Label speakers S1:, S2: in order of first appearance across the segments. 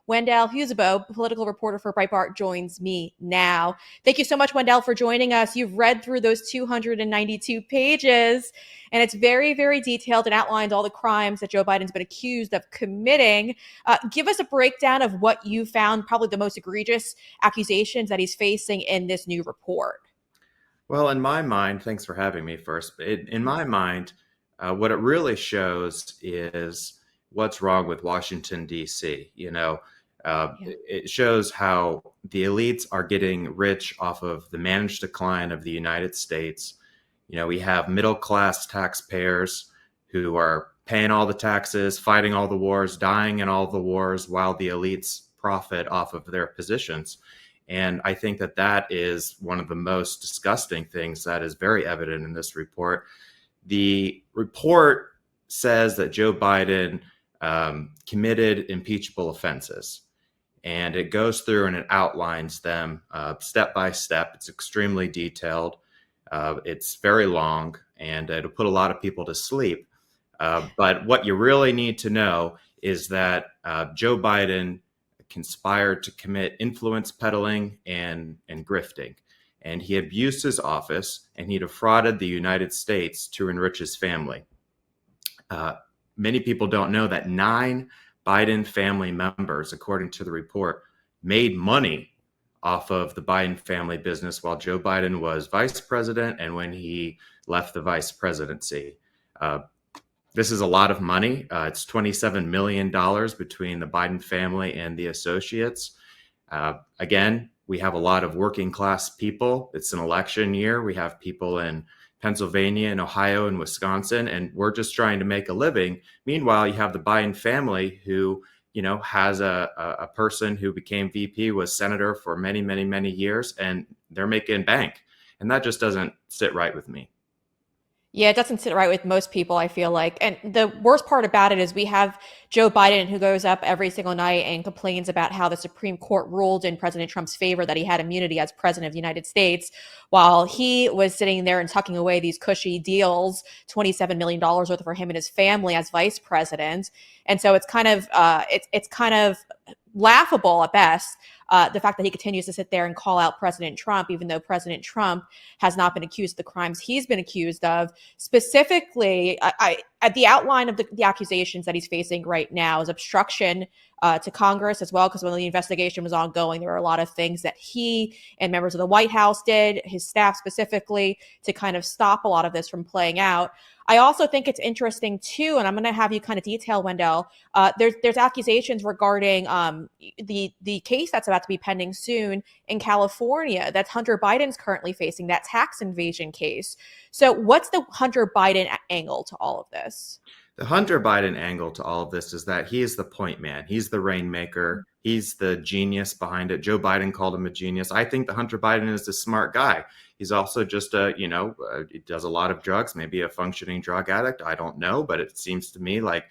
S1: Wendell Husebo, political reporter for Breitbart, joins me now. Thank you so much, Wendell, for joining us. You've read through those 292 pages, and it's very, very detailed and outlines all the crimes that Joe Biden's been accused of committing. Give us a breakdown of what you found probably the most egregious accusations that he's facing in this new report.
S2: Well, in my mind, thanks for having me first. In my mind, what it really shows is what's wrong with Washington, D.C.
S1: Yeah.
S2: It shows how the elites are getting rich off of the managed decline of the United States. We have middle class taxpayers who are paying all the taxes, fighting all the wars, dying in all the wars, while the elites profit off of their positions. And I think that that is one of the most disgusting things that is very evident in this report. The report says that Joe Biden committed impeachable offenses, and it goes through and it outlines them step by step. It's extremely detailed. It's very long, and it'll put a lot of people to sleep. But what you really need to know is that Joe Biden conspired to commit influence peddling and grifting. And he abused his office, and he defrauded the United States to enrich his family. Many people don't know that 9 Biden family members, according to the report, made money off of the Biden family business while Joe Biden was vice president and when he left the vice presidency. This is a lot of money. It's $27 million between the Biden family and the associates. Again, we have a lot of working class people. It's an election year. We have people in Pennsylvania and Ohio and Wisconsin, and we're just trying to make a living. Meanwhile, you have the Biden family who, has a person who became VP, was senator for many, many, many years, and they're making bank. And that just doesn't sit right with me.
S1: Yeah, it doesn't sit right with most people, I feel like. And the worst part about it is we have Joe Biden who goes up every single night and complains about how the Supreme Court ruled in President Trump's favor that he had immunity as president of the United States, while he was sitting there and tucking away these cushy deals, $27 million worth for him and his family as vice president. And so it's kind of it's kind of laughable at best, the fact that he continues to sit there and call out President Trump, even though President Trump has not been accused of the crimes he's been accused of. Specifically, at the outline of the accusations that he's facing right now is obstruction to Congress as well, because when the investigation was ongoing, there were a lot of things that he and members of the White House did, his staff specifically, to kind of stop a lot of this from playing out. I also think it's interesting too, and I'm going to have you kind of detail, Wendell. There's accusations regarding the case that's about to be pending soon in California that Hunter Biden's currently facing, that tax invasion case. So, what's the Hunter Biden angle to all of this?
S2: The Hunter Biden angle to all of this is that he is the point man. He's the rainmaker. He's the genius behind it. Joe Biden called him a genius. I think that Hunter Biden is a smart guy. He's also just he does a lot of drugs, maybe a functioning drug addict. I don't know, but it seems to me like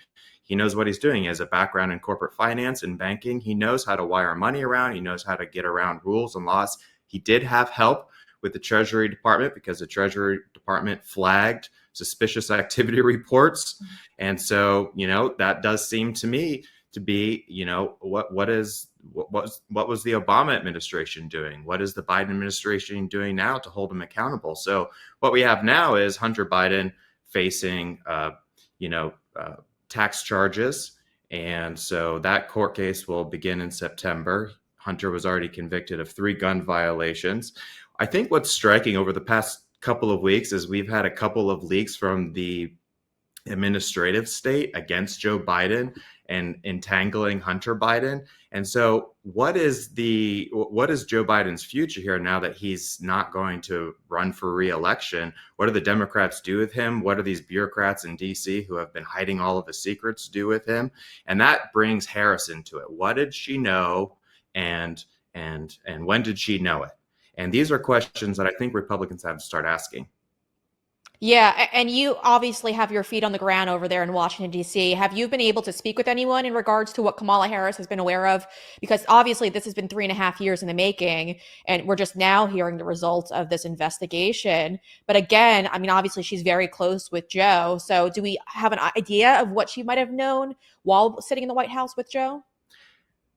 S2: he knows what he's doing. He has a background in corporate finance and banking. He knows how to wire money around. He knows how to get around rules and laws. He did have help with the Treasury Department because the Treasury Department flagged suspicious activity reports. And so, that does seem to me to be, what was the Obama administration doing? What is the Biden administration doing now to hold him accountable? So what we have now is Hunter Biden facing, tax charges. And so that court case will begin in September. Hunter was already convicted of 3 gun violations. I think what's striking over the past couple of weeks is we've had a couple of leaks from the administrative state against Joe Biden and entangling Hunter Biden. And so what is Joe Biden's future here now that he's not going to run for re-election? What do the Democrats do with him? What do these bureaucrats in DC who have been hiding all of the secrets do with him? And that brings Harris into it. What did she know? And when did she know it? And these are questions that I think Republicans have to start asking.
S1: Yeah, and you obviously have your feet on the ground over there in Washington, D.C. Have you been able to speak with anyone in regards to what Kamala Harris has been aware of? Because obviously this has been 3.5 years in the making, and we're just now hearing the results of this investigation. But again, I mean, obviously she's very close with Joe. So do we have an idea of what she might have known while sitting in the White House with Joe?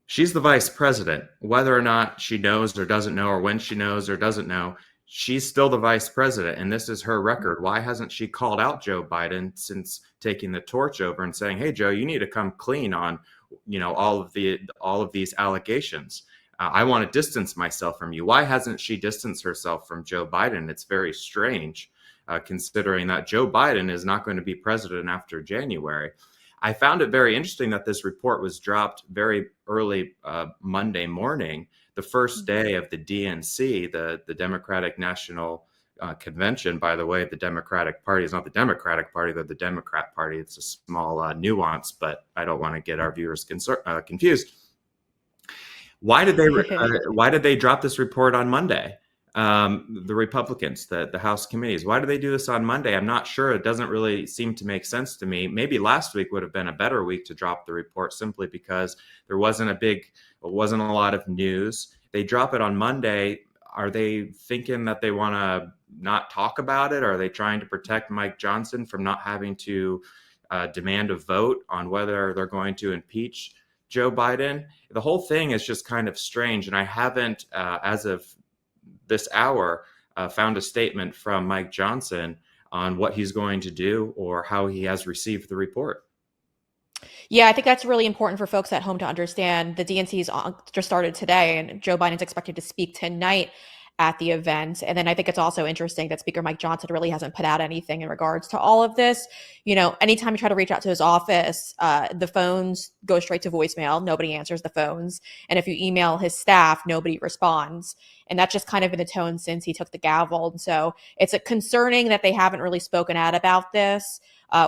S2: She's the vice president. Whether or not she knows or doesn't know, or when she knows or doesn't know, she's still the vice president, and this is her record. Why hasn't she called out Joe Biden since taking the torch over and saying, "Hey, Joe, you need to come clean on, all of these allegations. I want to distance myself from you." Why hasn't she distanced herself from Joe Biden? It's very strange, considering that Joe Biden is not going to be president after January. I found it very interesting that this report was dropped very early Monday morning, the first day of the DNC, the Democratic National Convention. By the way, the Democratic Party is not the Democratic Party; they're the Democrat Party. It's a small nuance, but I don't want to get our viewers confused. Why did they drop this report on Monday? The Republicans, the House committees. Why do they do this on Monday? I'm not sure. It doesn't really seem to make sense to me. Maybe last week would have been a better week to drop the report simply because there wasn't a lot of news. They drop it on Monday. Are they thinking that they want to not talk about it? Are they trying to protect Mike Johnson from not having to demand a vote on whether they're going to impeach Joe Biden? The whole thing is just kind of strange, and I haven't, as of this hour, found a statement from Mike Johnson on what he's going to do or how he has received the report.
S1: Yeah, I think that's really important for folks at home to understand. The DNC's just started today, and Joe Biden's expected to speak tonight at the event. And then I think it's also interesting that Speaker Mike Johnson really hasn't put out anything in regards to all of this. Anytime you try to reach out to his office, the phones go straight to voicemail. Nobody answers the phones. And if you email his staff, nobody responds. And that's just kind of been the tone since he took the gavel. And so it's concerning that they haven't really spoken out about this.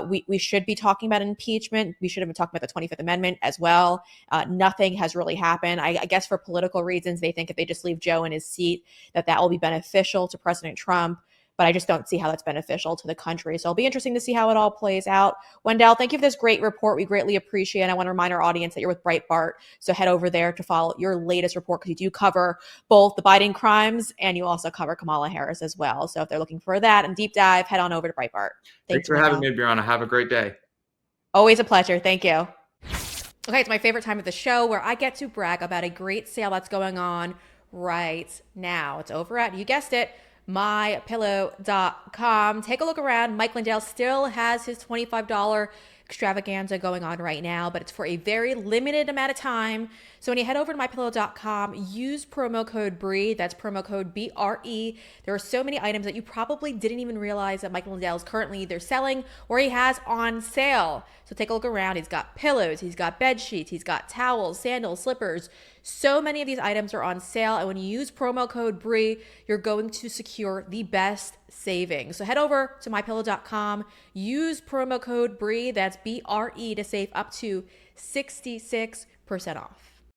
S1: We should be talking about impeachment. We should have been talking about the 25th Amendment as well. Nothing has really happened. I guess for political reasons, they think if they just leave Joe in his seat, that will be beneficial to President Trump. But I just don't see how that's beneficial to the country. So it'll be interesting to see how it all plays out. Wendell, thank you for this great report. We greatly appreciate it. I want to remind our audience that you're with Breitbart. So head over there to follow your latest report because you do cover both the Biden crimes and you also cover Kamala Harris as well. So if they're looking for that and deep dive, head on over to Breitbart.
S2: Thanks for having me, Breanna. Have a great day.
S1: Always a pleasure. Thank you. Okay, it's my favorite time of the show where I get to brag about a great sale that's going on right now. It's over at, you guessed it, mypillow.com. Take a look around. Mike Lindell still has his $25 extravaganza going on right now, but it's for a very limited amount of time. So when you head over to mypillow.com, use promo code BREE. That's promo code BRE. There are so many items that you probably didn't even realize that Mike Lindell is currently either selling or he has on sale. So take a look around. He's got pillows, he's got bed sheets, he's got towels, sandals, slippers. So many of these items are on sale. And when you use promo code BREE, you're going to secure the best savings. So head over to mypillow.com, use promo code BREE, that's BRE, to save up to 66% off.